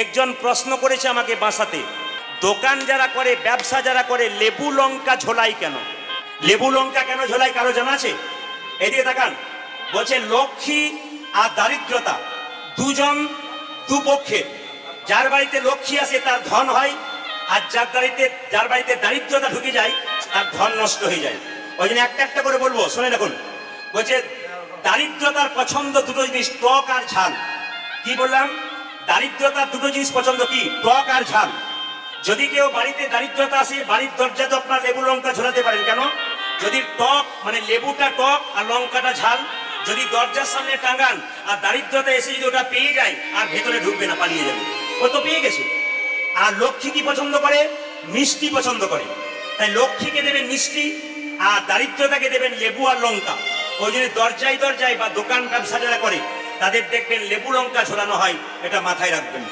একজন প্রশ্ন করেছে আমাকে বাসাতে, দোকান যারা করে, ব্যবসা যারা করে, লেবু লঙ্কা ঝোলাই কেন? লেবু লঙ্কা কেন ঝোলাই কারো জানা আছে? এদিকে তাকান। বলছে লক্ষ্মী আর দারিদ্রতা দুজন দুপক্ষের। যার বাড়িতে লক্ষ্মী আসে তার ধন হয়, আর যার বাড়িতে দারিদ্রতা ঢুকে যায় তার ধন নষ্ট হয়ে যায়। ওই জন্য একটা একটা করে বলবো, শুনে দেখুন। বলছে দারিদ্রতার পছন্দ দুটো জিনিস, টক আর ঝাল। কি বললাম? দারিদ্রতার দুটো জিনিস পছন্দ, কি? টক আর ঝাল। যদি কেউ বাড়িতে দারিদ্রতা আসে, বাড়ির দরজাতে আপনার লেবু লঙ্কা ঝোলাতে পারেন। কেন? যদি টক মানে লেবুটা টক আর লঙ্কাটা ঝাল, যদি দরজার সামনে টাঙ্গান আর দারিদ্রতা এসে যদি ওটা পেয়ে যায় আর ভেতরে ঢুকবে না, পালিয়ে যাবে, ও তো পেয়ে গেছে। আর লক্ষ্মী কি পছন্দ করে? মিষ্টি পছন্দ করে। তাই লক্ষ্মীকে দেবেন মিষ্টি আর দারিদ্রতাকে দেবেন লেবু আর লঙ্কা। ওই জন্য দরজায় দরজায় বা দোকান ব্যবসা যারা করে তাদের দেখবেন লেবু লঙ্কা ঝোলানো হয়, এটা মাথায় রাখবেন।